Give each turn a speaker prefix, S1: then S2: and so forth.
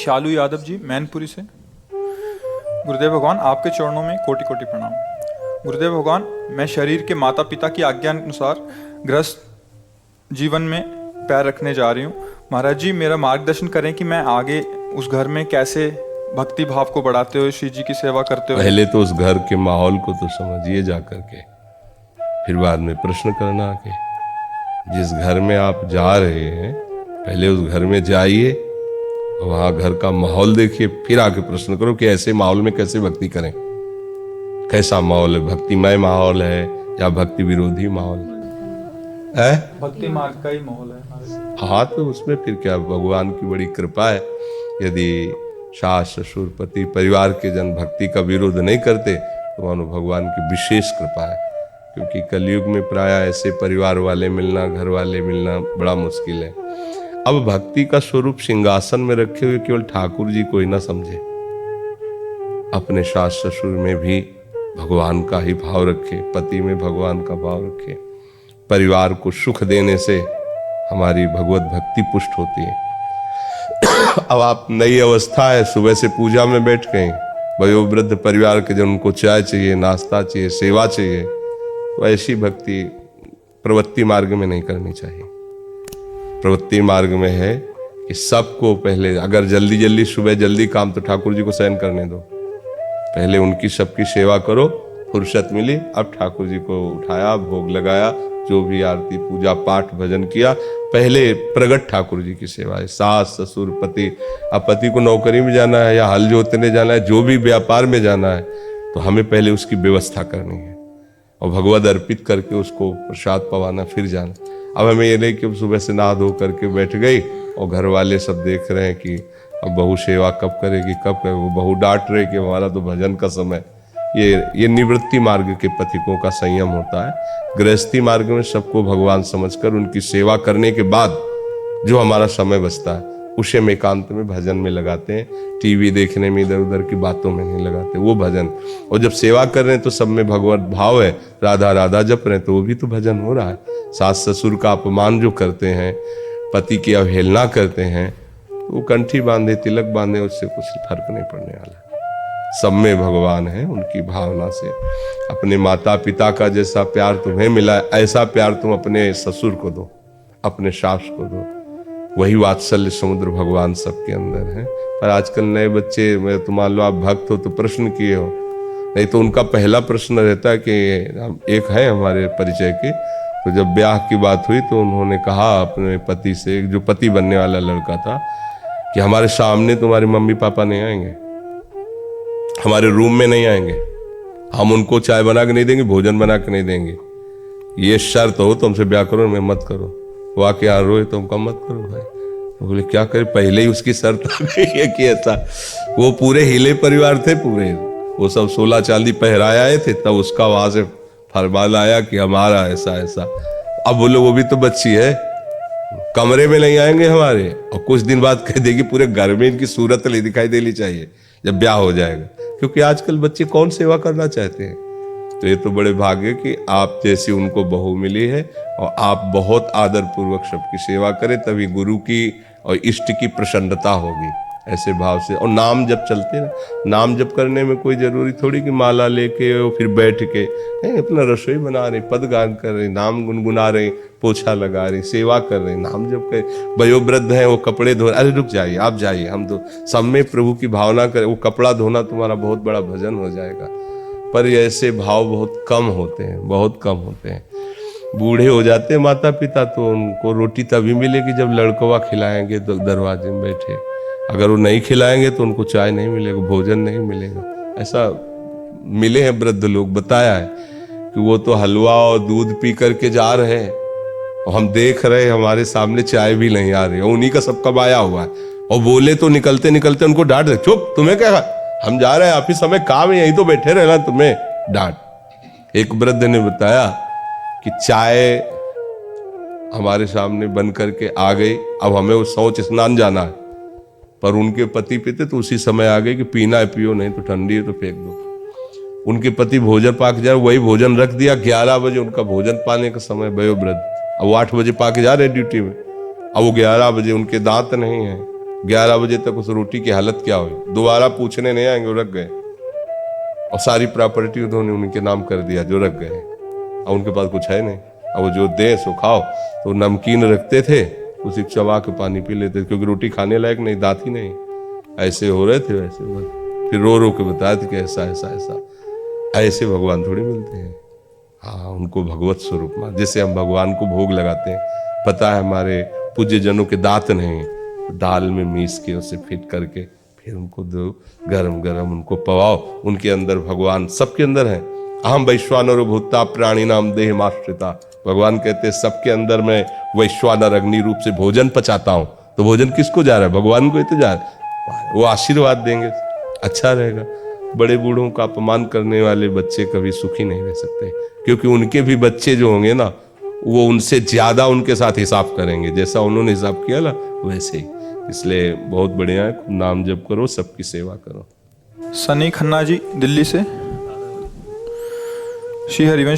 S1: शालू यादव जी, मैनपुरी से। गुरुदेव भगवान, आपके चरणों में कोटि कोटि प्रणाम। गुरुदेव भगवान, मैं शरीर के माता पिता की आज्ञा अनुसार गृहस्थ जीवन में पैर रखने जा रही हूँ। महाराज जी, मेरा मार्गदर्शन करें कि मैं आगे उस घर में कैसे भक्ति भाव को बढ़ाते हुए श्री जी की सेवा करते हुए।
S2: पहले तो उस घर के माहौल को तो समझिए जा करके, फिर बाद में प्रश्न करना आके। जिस घर में आप जा रहे हैं पहले उस घर में जाइए, वहां घर का माहौल देखिए, फिर आके प्रश्न करो कि ऐसे माहौल में कैसे भक्ति करें। कैसा माहौल है, भक्तिमय माहौल है या भक्ति विरोधी माहौल है?
S1: भक्ति मार्ग का ही माहौल है।
S2: हाँ, तो उसमें फिर क्या, भगवान की बड़ी कृपा है। यदि सास ससुर पति परिवार के जन भक्ति का विरोध नहीं करते तो मानो भगवान की विशेष कृपा है। क्योंकि कलयुग में प्राय ऐसे परिवार वाले मिलना, घर वाले मिलना बड़ा मुश्किल है। अब भक्ति का स्वरूप सिंहासन में रखे हुए केवल ठाकुर जी को ही ना समझे, अपने सास ससुर में भी भगवान का ही भाव रखे, पति में भगवान का भाव रखे। परिवार को सुख देने से हमारी भगवत भक्ति पुष्ट होती है। अब आप नई अवस्था है, सुबह से पूजा में बैठ गए, वयोवृद्ध परिवार के जन उनको चाय चाहिए, नाश्ता चाहिए, सेवा चाहिए, तो ऐसी भक्ति प्रवृत्ति मार्ग में नहीं करनी चाहिए। प्रवृत्ति मार्ग में है कि सबको पहले, अगर जल्दी जल्दी सुबह जल्दी काम, तो ठाकुर जी को शयन करने दो, पहले उनकी सबकी सेवा करो। फुर्सत मिली, अब ठाकुर जी को उठाया, भोग लगाया, जो भी आरती पूजा पाठ भजन किया, पहले प्रगट ठाकुर जी की सेवा है। सास ससुर पति, अब पति को नौकरी में जाना है या हल जोतने जाना है, जो भी व्यापार में जाना है, तो हमें पहले उसकी व्यवस्था करनी है और भगवद अर्पित करके उसको प्रसाद पवाना, फिर जाना। अब हमें ये नहीं कि सुबह से नहा धो करके बैठ गई और घर वाले सब देख रहे हैं कि अब बहू सेवा कब करेगी, कब करेगी, वो बहू डांट रहे कि हमारा तो भजन का समय। ये निवृत्ति मार्ग के पथिकों का संयम होता है। गृहस्थी मार्ग में सबको भगवान समझकर उनकी सेवा करने के बाद जो हमारा समय बचता है उसे हम एकांत में भजन में लगाते हैं। टीवी देखने में, इधर उधर की बातों में नहीं लगाते, वो भजन। और जब सेवा कर रहे हैं तो सब में भगवत भाव है, राधा राधा जप रहे हैं, तो वो भी तो भजन हो रहा है। सास ससुर का अपमान जो करते हैं, पति की अवहेलना करते हैं, तो वो कंठी बांधे, तिलक बांधे, उससे कुछ फर्क नहीं पड़ने वाला। सब में भगवान है, उनकी भावना से। अपने माता पिता का जैसा प्यार तुम्हें मिला है, ऐसा प्यार तुम अपने ससुर को दो, अपने सास को दो। वही वात्सल्य समुद्र भगवान सबके अंदर है। पर आजकल नए बच्चे, तो मान लो आप भक्त हो तो प्रश्न किए हो, नहीं तो उनका पहला प्रश्न रहता है कि एक है हमारे परिचय के, तो जब ब्याह की बात हुई तो उन्होंने कहा अपने पति से, जो पति बनने वाला लड़का था, कि हमारे सामने तुम्हारे मम्मी पापा नहीं आएंगे, हमारे रूम में नहीं आएंगे, हम उनको चाय बना के नहीं देंगे, भोजन बना के नहीं देंगे, ये शर्त हो तो हमसे ब्याह करो, मैं मत करो। वो आके यहाँ रोए तो हमका मत करो भाई। तो बोले क्या करे, पहले ही उसकी शर्त आ गई है कि ऐसा। वो पूरे हिले परिवार थे, पूरे वो सब 16 चांदी पहराए आए थे, तब उसका वहां से फरमान आया कि हमारा ऐसा ऐसा। अब बोले वो भी तो बच्ची है, कमरे में नहीं आएंगे हमारे, और कुछ दिन बाद कह देगी पूरे घर में इनकी सूरत नहीं दिखाई देनी चाहिए जब ब्याह हो जाएगा। क्योंकि आजकल बच्चे कौन सेवा करना चाहते हैं। तो ये तो बड़े भाग्य कि आप जैसी उनको बहू मिली है और आप बहुत आदर पूर्वक सबकी सेवा करें, तभी गुरु की और इष्ट की प्रसन्नता होगी, ऐसे भाव से। और नाम जप चलते ना, नाम जप करने में कोई जरूरी थोड़ी कि माला लेके और फिर बैठ के अपना रसोई बना रहे, पद गान कर रहे, नाम गुनगुना रहे, पोछा लगा रहे, सेवा कर रहे, नाम जप कर। वयोवृद्ध हैं वो कपड़े धो, अरे रुक जाइए, आप जाइए, हम तो सब में प्रभु की भावना करें। वो कपड़ा धोना तुम्हारा बहुत बड़ा भजन हो जाएगा। पर ऐसे भाव बहुत कम होते हैं, बहुत कम होते हैं। बूढ़े हो जाते हैं माता पिता तो उनको रोटी तभी मिलेगी जब लड़कवा खिलाएंगे तो दरवाजे में बैठे। अगर वो नहीं खिलाएंगे तो उनको चाय नहीं मिलेगा, भोजन नहीं मिलेगा। ऐसा मिले हैं वृद्ध लोग, बताया है कि वो तो हलवा और दूध पी करके जा रहे हैं और हम देख रहे हैं हमारे सामने चाय भी नहीं आ रही, और उन्हीं का सबका आया हुआ है। और बोले तो निकलते निकलते उनको डांट दे, चुप, तुम्हें क्या, हम जा रहे हैं, आप ही समय काम है, यहीं तो बैठे रहना, तुम्हें डांट। एक वृद्ध ने बताया कि चाय हमारे सामने बन करके आ गई, अब हमें वो शौच स्नान जाना है, पर उनके पति पीते तो उसी समय आ गए कि पीना है पियो, नहीं तो ठंडी है तो फेंक दो। उनके पति भोजन पाक जाए, वही भोजन रख दिया, 11 बजे उनका भोजन पाने का समय, वयोवृद्ध। अब वो 8 बजे पाके जा रहे ड्यूटी में, अब वो 11 बजे, उनके दांत नहीं है, 11 बजे तक उस रोटी की हालत क्या हुई, दोबारा पूछने नहीं आएंगे, वो रख गए। और सारी प्रॉपर्टी उन्होंने उनके नाम कर दिया, जो रख गए। अब उनके पास कुछ है नहीं, अब वो जो दे सो खाओ। तो नमकीन रखते थे, उसी चबा के पानी पी लेते, क्योंकि रोटी खाने लायक नहीं, दांत ही नहीं। ऐसे हो रहे थे वैसे, फिर रो रो के बताया था कि ऐसा ऐसा ऐसा। ऐसे भगवान थोड़ी मिलते हैं। हाँ, उनको भगवत स्वरूप मान। जैसे हम भगवान को भोग लगाते हैं, पता है हमारे पूज्य जनों के दांत नहीं, दाल में मीस के उसे फिट करके फिर उनको दो, गरम गरम उनको पवाओ। उनके अंदर भगवान सबके अंदर है। अहम वैश्वानरो भूता प्राणी नाम देह माश्रिता। भगवान कहते हैं सबके अंदर मैं वैश्वानर अग्नि रूप से भोजन पचाता हूं। तो भोजन किसको जा रहा है? भगवान को ही तो जा रहा है। वो आशीर्वाद देंगे, अच्छा रहेगा। बड़े बूढ़ों का अपमान करने वाले बच्चे कभी सुखी नहीं रह सकते, क्योंकि उनके भी बच्चे जो होंगे ना, वो उनसे ज्यादा उनके साथ हिसाब करेंगे। जैसा उन्होंने हिसाब किया ना, वैसे ही। इसलिए बहुत बढ़िया है, नाम जप करो, सबकी सेवा करो।
S1: सनी खन्ना जी दिल्ली से। श्री हरिवंश